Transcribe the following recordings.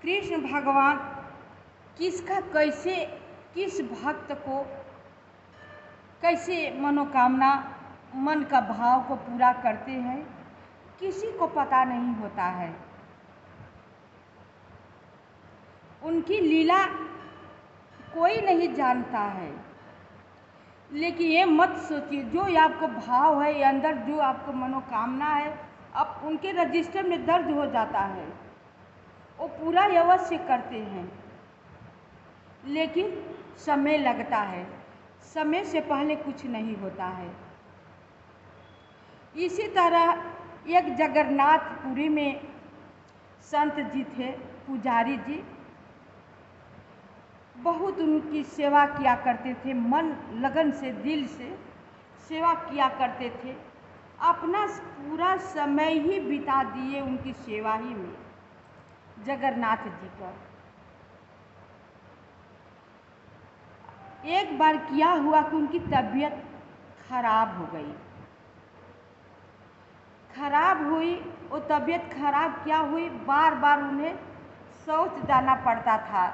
कृष्ण भगवान किसका कैसे किस भक्त को कैसे मनोकामना मन का भाव को पूरा करते हैं किसी को पता नहीं होता है। उनकी लीला कोई नहीं जानता है। लेकिन ये मत सोचिए जो आपको भाव है अंदर जो आपको मनोकामना है अब उनके रजिस्टर में दर्ज हो जाता है, वो पूरा अवश्य करते हैं। लेकिन समय लगता है, समय से पहले कुछ नहीं होता है। इसी तरह एक जगन्नाथपुरी में संत जी थे, पुजारी जी, बहुत उनकी सेवा किया करते थे, मन लगन से दिल से सेवा किया करते थे। अपना पूरा समय ही बिता दिए उनकी सेवा ही में जगन्नाथ जी का। एक बार क्या हुआ कि उनकी तबीयत खराब हो गई। खराब हुई, वो तबीयत खराब क्या हुई, बार बार उन्हें शौच जाना पड़ता था।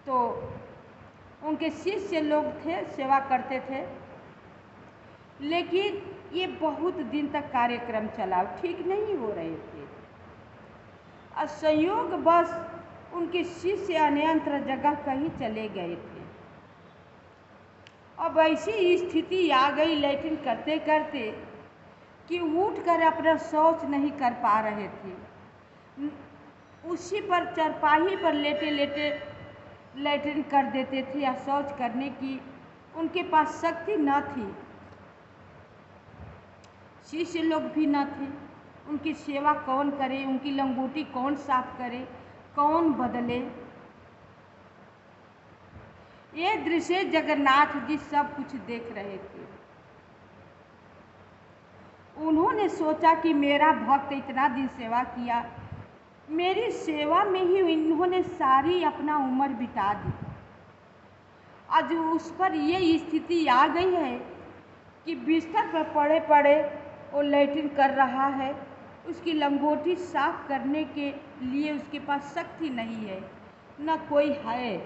तो उनके शिष्य लोग थे, सेवा करते थे, लेकिन ये बहुत दिन तक कार्यक्रम चला, ठीक नहीं हो रहे थे। संयोग बस उनके शिष्य अन्यंत्र जगह कहीं चले गए थे। अब ऐसी स्थिति आ गई लैट्रिन करते करते कि उठकर अपना शौच नहीं कर पा रहे थे। उसी पर चरपाही पर लेटे लेटे लैट्रिन कर देते थे या शौच करने की उनके पास शक्ति न थी। शिष्य लोग भी न थे, उनकी सेवा कौन करे, उनकी लंगोटी कौन साफ करे, कौन बदले। ये दृश्य जगन्नाथ जी सब कुछ देख रहे थे। उन्होंने सोचा कि मेरा भक्त इतना दिन सेवा किया, मेरी सेवा में ही इन्होंने सारी अपना उम्र बिता दी। आज उस पर ये स्थिति आ गई है कि बिस्तर पर पड़े पड़े वो लैट्रिन कर रहा है, उसकी लंगोटी साफ करने के लिए उसके पास शक्ति नहीं है, न कोई है।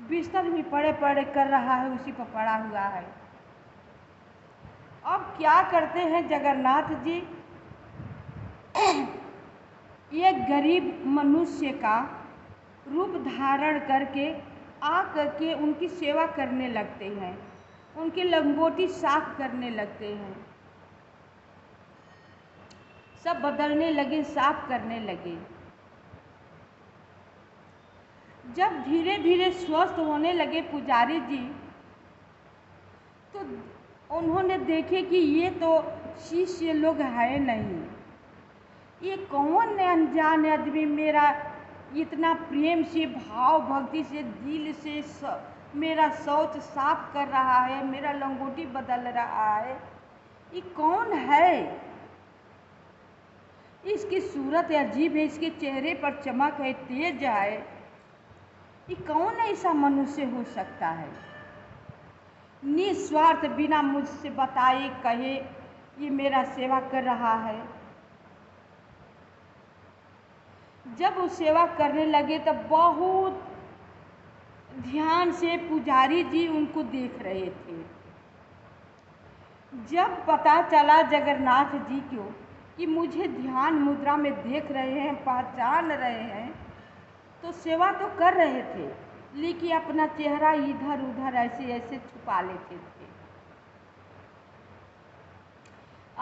बिस्तर भी पड़े पड़े कर रहा है, उसी पर पड़ा हुआ है। अब क्या करते हैं जगन्नाथ जी, ये गरीब मनुष्य का रूप धारण करके आ करके उनकी सेवा करने लगते हैं, उनकी लंगोटी साफ करने लगते हैं, सब बदलने लगे, साफ करने लगे। जब धीरे धीरे स्वस्थ होने लगे पुजारी जी, तो उन्होंने देखे कि ये तो शिष्य लोग है नहीं, ये कौन अनजान आदमी मेरा इतना प्रेम से भाव भक्ति से दिल से मेरा शौच साफ कर रहा है, मेरा लंगोटी बदल रहा है, ये कौन है। इसकी सूरत अजीब है, इसके चेहरे पर चमक है, तेज है, ये कौन ऐसा मनुष्य हो सकता है। निस्वार्थ बिना मुझसे बताए कहे ये मेरा सेवा कर रहा है। जब वो सेवा करने लगे तब बहुत ध्यान से पुजारी जी उनको देख रहे थे। जब पता चला जगन्नाथ जी को कि मुझे ध्यान मुद्रा में देख रहे हैं, पहचान रहे हैं, तो सेवा तो कर रहे थे लेकिन अपना चेहरा इधर उधर ऐसे ऐसे छुपा लेते थे।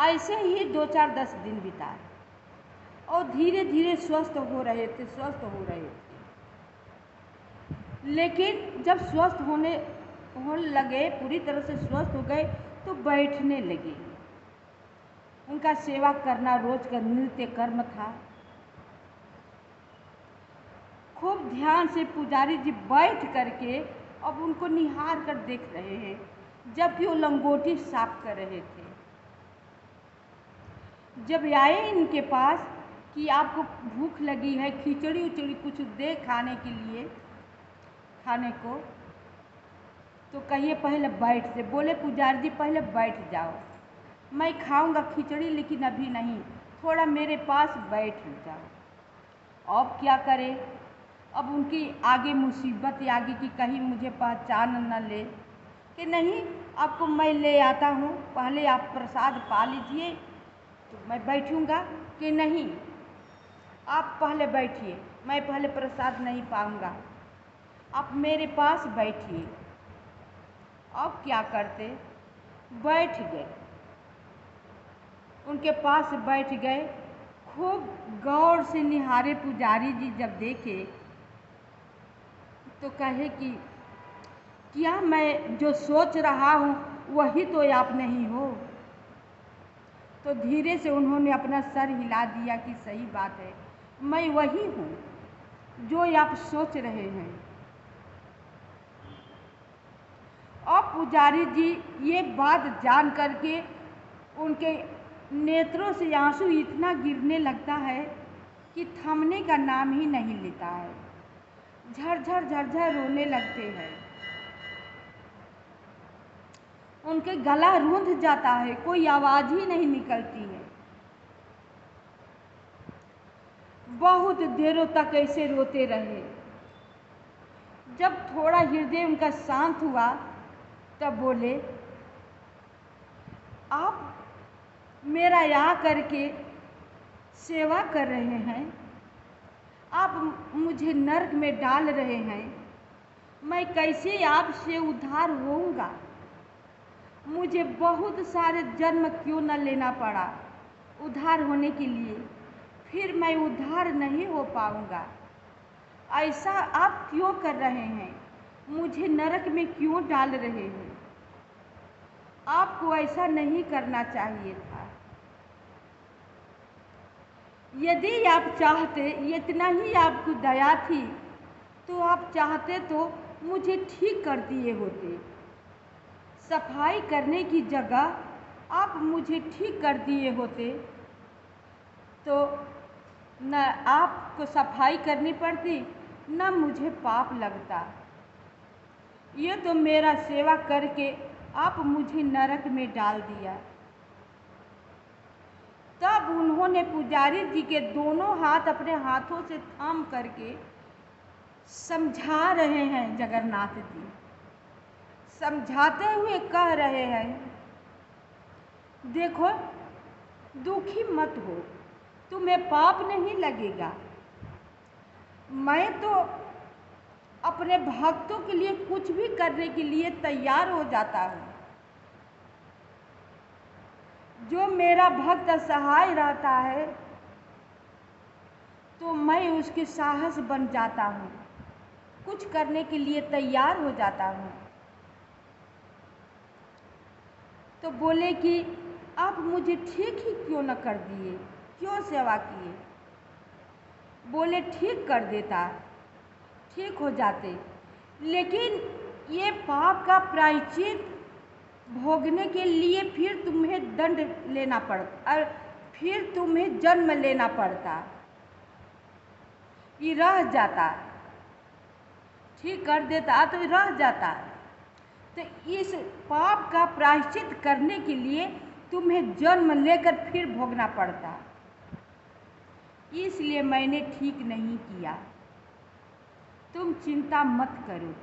ऐसे ही 2-4-10 दिन बिताए और धीरे धीरे स्वस्थ हो रहे थे। लेकिन जब स्वस्थ होने लगे, पूरी तरह से स्वस्थ हो गए, तो बैठने लगे। उनका सेवा करना रोज का नित्य कर्म था। खूब ध्यान से पुजारी जी बैठ करके अब उनको निहार कर देख रहे हैं, जबकि वो लंगोटी साफ कर रहे थे। जब आए इनके पास कि आपको भूख लगी है, खिचड़ी उचड़ी कुछ दे खाने के लिए, खाने को, तो कहिए पहले बैठ से। बोले पुजारी जी पहले बैठ जाओ, मैं खाऊंगा खिचड़ी लेकिन अभी नहीं, थोड़ा मेरे पास बैठ जाओ। अब क्या करें? अब उनकी आगे मुसीबत आ गई कि कहीं मुझे पहचान न ले कि नहीं, आपको मैं ले आता हूँ, पहले आप प्रसाद पा लीजिए तो मैं बैठूँगा, कि नहीं आप पहले बैठिए, मैं पहले प्रसाद नहीं पाऊँगा, आप मेरे पास बैठिए। अब क्या करते? बैठ गए, उनके पास बैठ गए। खूब गौर से निहारे पुजारी जी, जब देखे तो कहे कि क्या मैं जो सोच रहा हूँ वही तो आप नहीं हो? तो धीरे से उन्होंने अपना सर हिला दिया कि सही बात है, मैं वही हूँ जो आप सोच रहे हैं। अब पुजारी जी ये बात जान करके उनके नेत्रों से आंसू इतना गिरने लगता है कि थमने का नाम ही नहीं लेता है। झरझर झरझर रोने लगते हैं, उनके गला रूंध जाता है, कोई आवाज़ ही नहीं निकलती है। बहुत देरों तक ऐसे रोते रहे। जब थोड़ा हृदय उनका शांत हुआ तब बोले, आप मेरा यहाँ करके सेवा कर रहे हैं, आप मुझे नरक में डाल रहे हैं, मैं कैसे आपसे उद्धार होऊंगा? मुझे बहुत सारे जन्म क्यों न लेना पड़ा उद्धार होने के लिए, फिर मैं उद्धार नहीं हो पाऊंगा। ऐसा आप क्यों कर रहे हैं? मुझे नरक में क्यों डाल रहे हैं? आपको ऐसा नहीं करना चाहिए था। यदि आप चाहते, इतना ही आपको दया थी तो आप चाहते तो मुझे ठीक कर दिए होते। सफाई करने की जगह आप मुझे ठीक कर दिए होते तो न आपको सफाई करनी पड़ती, न मुझे पाप लगता। ये तो मेरा सेवा करके आप मुझे नरक में डाल दिया। तब उन्होंने पुजारी जी के दोनों हाथ अपने हाथों से थाम करके समझा रहे हैं। जगन्नाथ जी समझाते हुए कह रहे हैं, देखो दुखी मत हो, तुम्हें पाप नहीं लगेगा। मैं तो अपने भक्तों के लिए कुछ भी करने के लिए तैयार हो जाता हूँ। जो मेरा भक्त असहाय रहता है तो मैं उसके साहस बन जाता हूँ, कुछ करने के लिए तैयार हो जाता हूँ। तो बोले कि आप मुझे ठीक ही क्यों न कर दिए, क्यों सेवा किए? बोले ठीक कर देता, ठीक हो जाते, लेकिन ये पाप का प्रायश्चित भोगने के लिए फिर तुम्हें दंड लेना पड़ता और फिर तुम्हें जन्म लेना पड़ता। ये रह जाता, ठीक कर देता तो रह जाता। तो इस पाप का प्रायश्चित करने के लिए तुम्हें जन्म लेकर फिर भोगना पड़ता, इसलिए मैंने ठीक नहीं किया। तुम चिंता मत करो,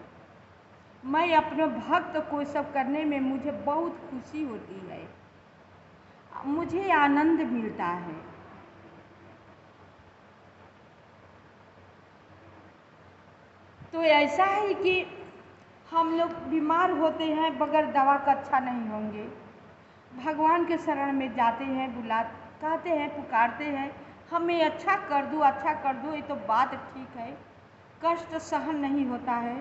मैं अपने भक्त को सब करने में मुझे बहुत खुशी होती है, मुझे आनंद मिलता है। तो ऐसा है कि हम लोग बीमार होते हैं, बगैर दवा का अच्छा नहीं होंगे। भगवान के शरण में जाते हैं, कहते हैं, पुकारते हैं, हमें अच्छा कर दो, अच्छा कर दो। ये तो बात ठीक है, कष्ट सहन नहीं होता है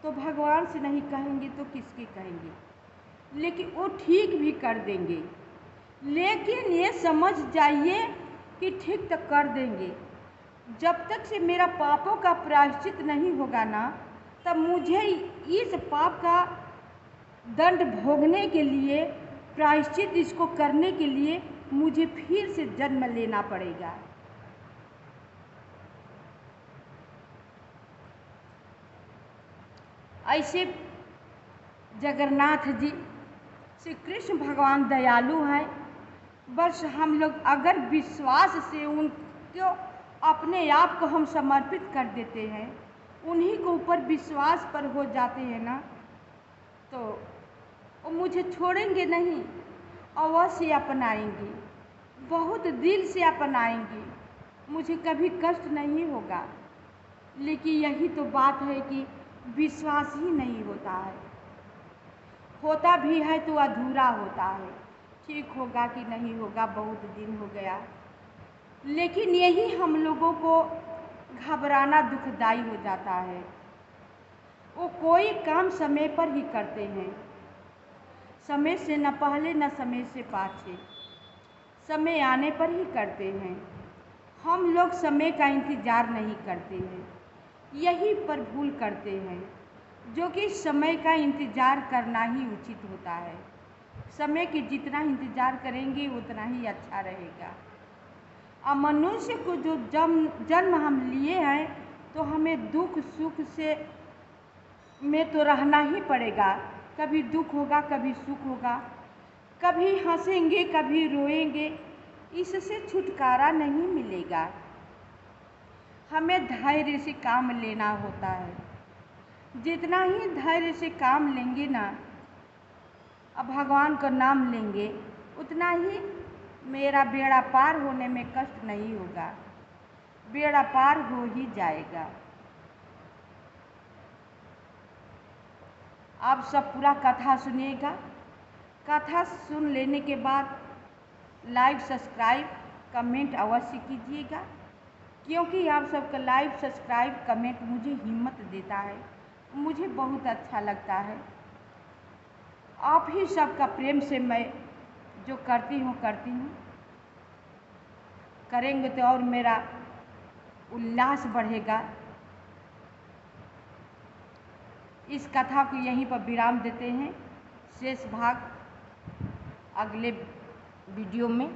तो भगवान से नहीं कहेंगे तो किसके कहेंगे? लेकिन वो ठीक भी कर देंगे, लेकिन ये समझ जाइए कि ठीक तो कर देंगे। जब तक से मेरा पापों का प्रायश्चित नहीं होगा ना, तब मुझे इस पाप का दंड भोगने के लिए, प्रायश्चित इसको करने के लिए मुझे फिर से जन्म लेना पड़ेगा। ऐसे जगन्नाथ जी, श्री कृष्ण भगवान दयालु हैं, बस हम लोग अगर विश्वास से उनको अपने आप को हम समर्पित कर देते हैं, उन्हीं के ऊपर विश्वास पर हो जाते हैं ना, तो वो मुझे छोड़ेंगे नहीं, अवश्य अपनाएंगे, बहुत दिल से अपनाएंगे, मुझे कभी कष्ट नहीं होगा। लेकिन यही तो बात है कि विश्वास ही नहीं होता है, होता भी है तो अधूरा होता है, ठीक होगा कि नहीं होगा, बहुत दिन हो गया। लेकिन यही हम लोगों को घबराना दुखदाई हो जाता है। वो कोई काम समय पर ही करते हैं, समय से न पहले न समय से पाछे, समय आने पर ही करते हैं। हम लोग समय का इंतज़ार नहीं करते हैं, यही पर भूल करते हैं, जो कि समय का इंतज़ार करना ही उचित होता है। समय के जितना इंतज़ार करेंगे उतना ही अच्छा रहेगा। और मनुष्य को जो जन्म हम लिए हैं, तो हमें दुख सुख से में तो रहना ही पड़ेगा। कभी दुख होगा, कभी सुख होगा, कभी हंसेंगे, कभी रोएंगे, इससे छुटकारा नहीं मिलेगा। हमें धैर्य से काम लेना होता है। जितना ही धैर्य से काम लेंगे ना, अब भगवान का नाम लेंगे, उतना ही मेरा बेड़ा पार होने में कष्ट नहीं होगा, बेड़ा पार हो ही जाएगा। आप सब पूरा कथा सुनिएगा। कथा सुन लेने के बाद लाइक सब्सक्राइब कमेंट अवश्य कीजिएगा, क्योंकि आप सबका लाइक सब्सक्राइब कमेंट मुझे हिम्मत देता है, मुझे बहुत अच्छा लगता है। आप ही सबका प्रेम से मैं जो करती हूँ करेंगे तो और मेरा उल्लास बढ़ेगा। इस कथा को यहीं पर विराम देते हैं, शेष भाग अगले वीडियो में